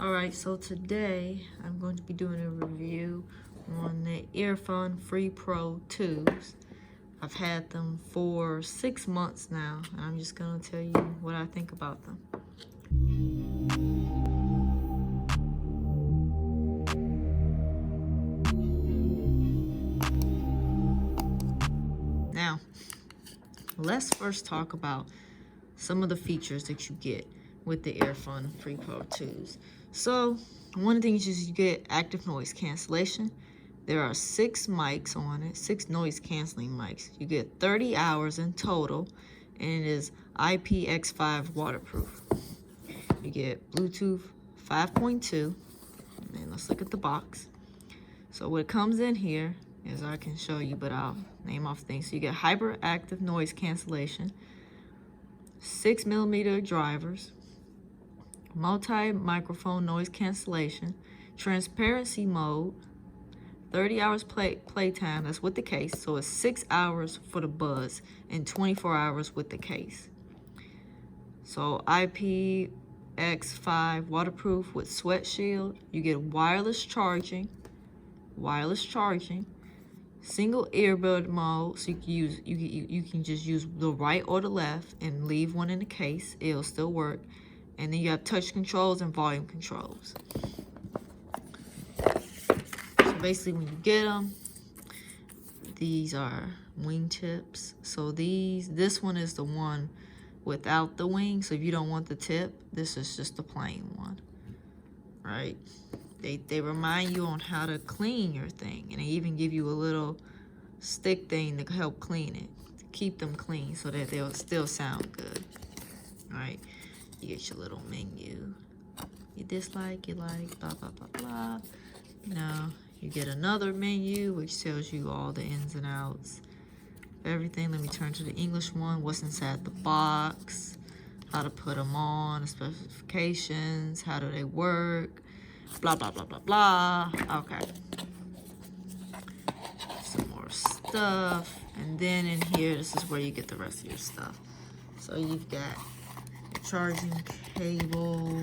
Alright, so today I'm going to be doing a review on the EarFun Free Pro 2s. I've had them for 6 months now, and I'm just going to tell you what I think about them. Now, let's first talk about some of the features that you get with the EarFun Free Pro 2s. So, one of the things is you get active noise cancellation. There are 6 mics on it, 6 noise canceling mics. You get 30 hours in total, and it is IPX5 waterproof. You get Bluetooth 5.2, and let's look at the box. So what comes in here is, I can show you, but I'll name off things. So you get hyperactive noise cancellation, 6mm drivers, multi-microphone noise cancellation, transparency mode, 30 hours playtime, that's with the case, so it's 6 hours for the buds and 24 hours with the case. So IPX5 waterproof with sweat shield. You get wireless charging, single earbud mode, so you can just use the right or the left and leave one in the case, it'll still work. And then you have touch controls and volume controls. So basically when you get them, these are wing tips. So this one is the one without the wing. So if you don't want the tip, this is just the plain one, right? They remind you on how to clean your thing, and they even give you a little stick thing to help clean it, to keep them clean so that they'll still sound good, right? You get your little menu. You dislike, you like, blah, blah, blah, blah. Now, you get another menu, which tells you all the ins and outs of everything. Let me turn to the English one. What's inside the box, how to put them on, the specifications, how do they work, blah, blah, blah, blah, blah. Okay. Some more stuff. And then in here, this is where you get the rest of your stuff. So you've got charging cable,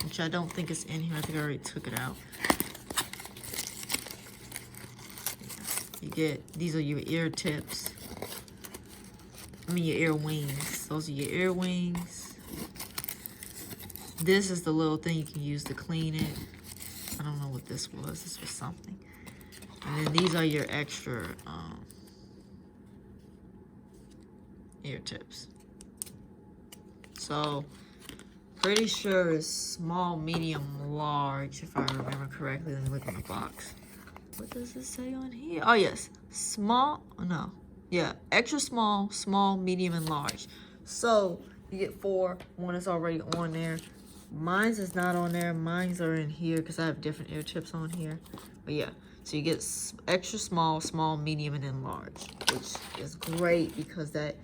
which I don't think is in here. I think I already took it out. You get, these are your ear tips. Your ear wings. Those are your ear wings. This is the little thing you can use to clean it. I don't know what this was. This was something. And then these are your extra ear tips. So, pretty sure it's small, medium, large, if I remember correctly. Let me look in the box. What does it say on here? Oh, yes. Small, no. Yeah, extra small, small, medium, and large. So, you get 4. One is already on there. Mine's is not on there. Mine's are in here because I have different ear tips on here. But yeah, so you get extra small, small, medium, and then large, which is great because that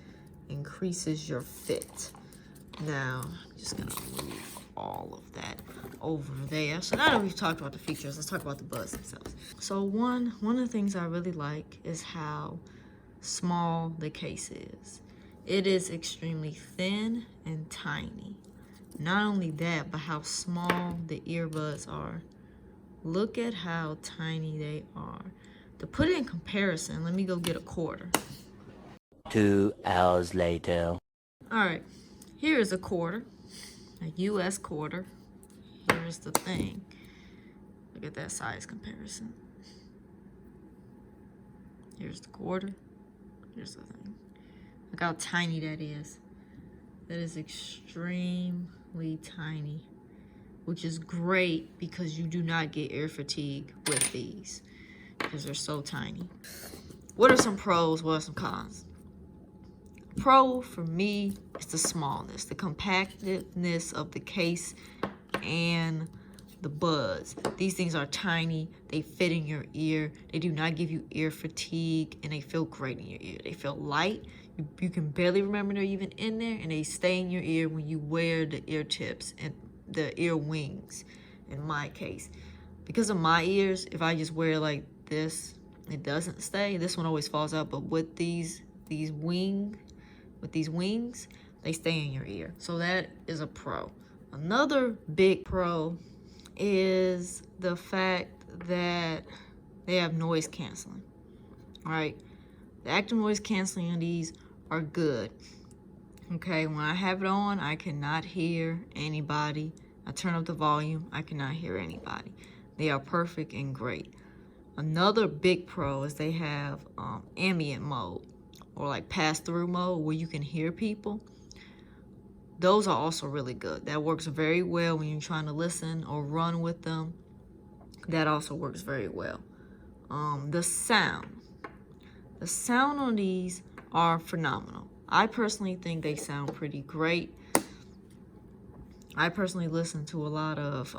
increases your fit. Now, I'm just gonna move all of that over there. So now that we've talked about the features, let's talk about the buds themselves. So one of the things I really like is how small the case is. It is extremely thin and tiny. Not only that, but how small the earbuds are. Look at how tiny they are. To put it in comparison, let me go get a quarter. 2 hours later. All right. Here's a quarter, a US quarter. Here's the thing. Look at that size comparison. Here's the quarter. Here's the thing. Look how tiny that is. That is extremely tiny, which is great because you do not get ear fatigue with these because they're so tiny. What are some pros? What are some cons? Pro for me is the smallness, the compactness of the case and the buds. These things are tiny, they fit in your ear, they do not give you ear fatigue, and they feel great in your ear. They feel light, you can barely remember they're even in there, and they stay in your ear when you wear the ear tips and the ear wings, in my case. Because of my ears, if I just wear like this, it doesn't stay. This one always falls out, but with these wings, they stay in your ear. So that is a pro. Another big pro is the fact that they have noise canceling, right? The active noise canceling on these are good. Okay, when I have it on, I cannot hear anybody. I turn up the volume, I cannot hear anybody. They are perfect and great. Another big pro is they have ambient mode, or like pass-through mode, where you can hear people. Those are also really good. That works very well when you're trying to listen or run with them. That also works very well. The sound on these are phenomenal. I personally think they sound pretty great. I personally listen to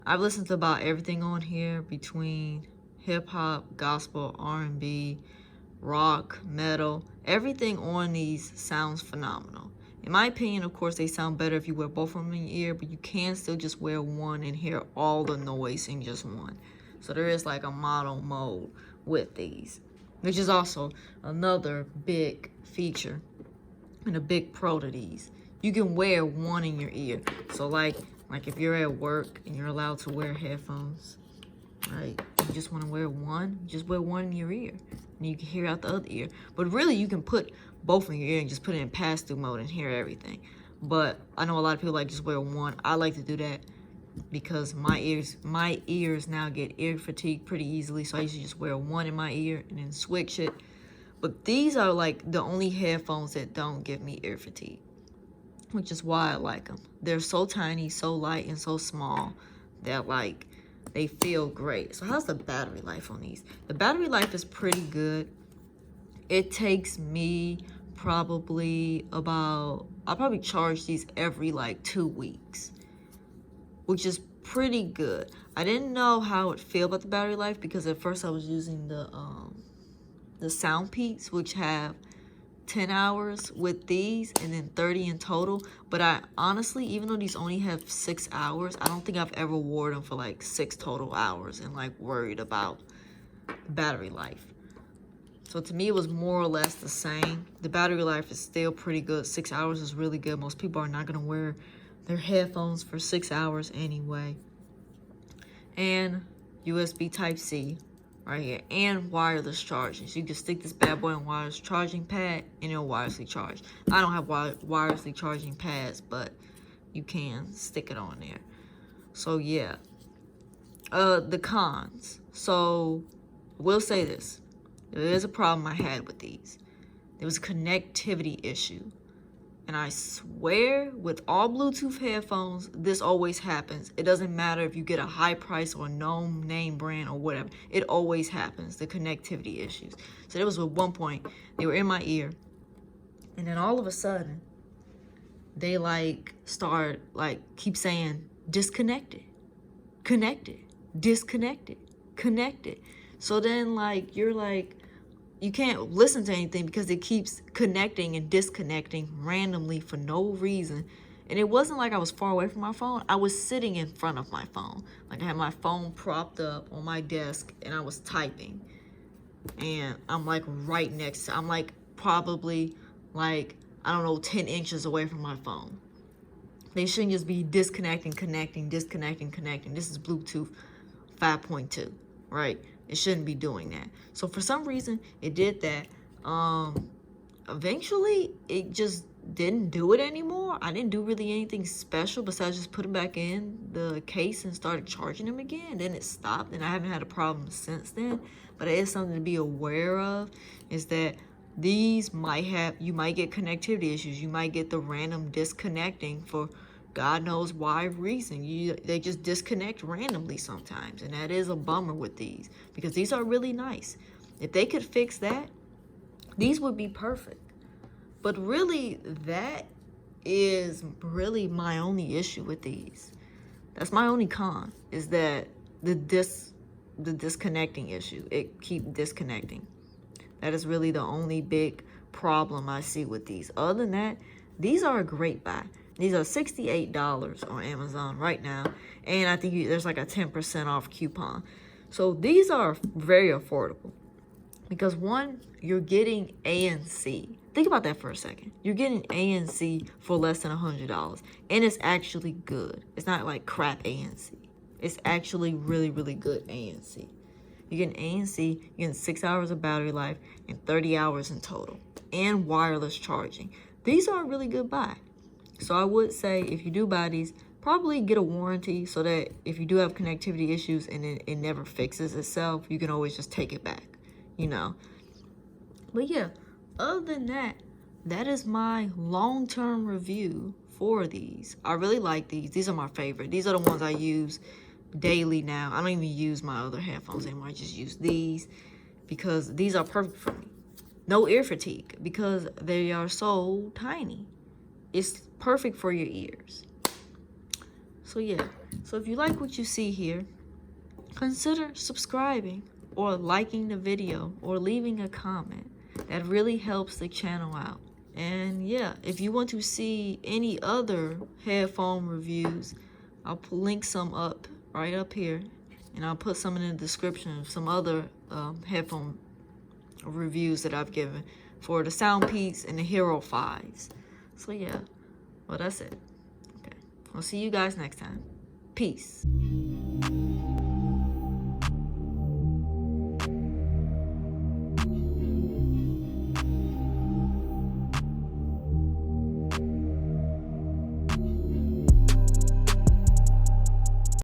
I've listened to about everything on here, between hip hop, gospel, R&B, rock, metal. Everything on these sounds phenomenal. In my opinion, of course, they sound better if you wear both of them in your ear, but you can still just wear one and hear all the noise in just one. So there is like a mono mode with these, which is also another big feature and a big pro to these. You can wear one in your ear. So like if you're at work and you're allowed to wear headphones, right? You just want to wear one, just wear one in your ear, and you can hear out the other ear. But really, you can put both in your ear and just put it in pass-through mode and hear everything. But I know a lot of people like just wear one. I like to do that because my ears now get ear fatigue pretty easily, so I usually just wear one in my ear and then switch it. But these are like the only headphones that don't give me ear fatigue, which is why I like them. They're so tiny, so light, and so small that like they feel great. So how's the battery life on these? The battery life is pretty good. It takes me probably I'll probably charge these every like 2 weeks, which is pretty good. I didn't know how it would feel about the battery life because at first I was using the Sound Peaks, which have 10 hours with these and then 30 in total. But I honestly, even though these only have 6 hours, I don't think I've ever worn them for like 6 total hours and like worried about battery life. So to me, it was more or less the same. The battery life is still pretty good. 6 hours is really good. Most people are not gonna wear their headphones for 6 hours anyway. And USB Type-C right here, and wireless charging. So you can stick this bad boy in wireless charging pad and it'll wirelessly charge. I don't have wirelessly charging pads, but you can stick it on there. So yeah. The cons. So I will say this. There is a problem I had with these. There was a connectivity issue. And I swear, with all Bluetooth headphones, this always happens. It doesn't matter if you get a high price or no name brand or whatever. It always happens, the connectivity issues. So there was at one point, they were in my ear. And then all of a sudden, they keep saying, disconnected, connected, disconnected, connected. So then you can't listen to anything because it keeps connecting and disconnecting randomly for no reason. And it wasn't like I was far away from my phone. I was sitting in front of my phone. Like I had my phone propped up on my desk and I was typing. And I'm like right next to, I'm like probably like, I don't know, 10 inches away from my phone. They shouldn't just be disconnecting, connecting, disconnecting, connecting. This is Bluetooth 5.2, right? It shouldn't be doing that. So for some reason, it did that. Eventually, it just didn't do it anymore. I didn't do really anything special besides just put them back in the case and started charging them again. Then it stopped, and I haven't had a problem since then. But it is something to be aware of, is that these you might get connectivity issues. You might get the random disconnecting for God knows why reason. They just disconnect randomly sometimes, and that is a bummer with these because these are really nice. If they could fix that, these would be perfect. But really, that is really my only issue with these. That's my only con, is that the disconnecting issue. It keep disconnecting. That is really the only big problem I see with these. Other than that, these are a great buy. These are $68 on Amazon right now. And I think there's like a 10% off coupon. So these are very affordable. Because one, you're getting ANC. Think about that for a second. You're getting ANC for less than $100. And it's actually good. It's not like crap ANC. It's actually really, really good ANC. You get ANC, you get 6 hours of battery life and 30 hours in total, and wireless charging. These are a really good buy. So I would say if you do buy these, probably get a warranty so that if you do have connectivity issues and it never fixes itself, you can always just take it back, you know. But yeah, other than that, that is my long-term review for these. I really like these. These are my favorite. These are the ones I use daily now. I don't even use my other headphones anymore. I just use these because these are perfect for me. No ear fatigue because they are so tiny. It's perfect for your ears. So yeah, so if you like what you see here, consider subscribing or liking the video or leaving a comment. That really helps the channel out. And yeah, if you want to see any other headphone reviews, I'll link some up right up here, and I'll put some in the description of some other headphone reviews that I've given for the Soundpeaks and the Hero 5s. So yeah, well, that's it. Okay, I'll see you guys next time. Peace.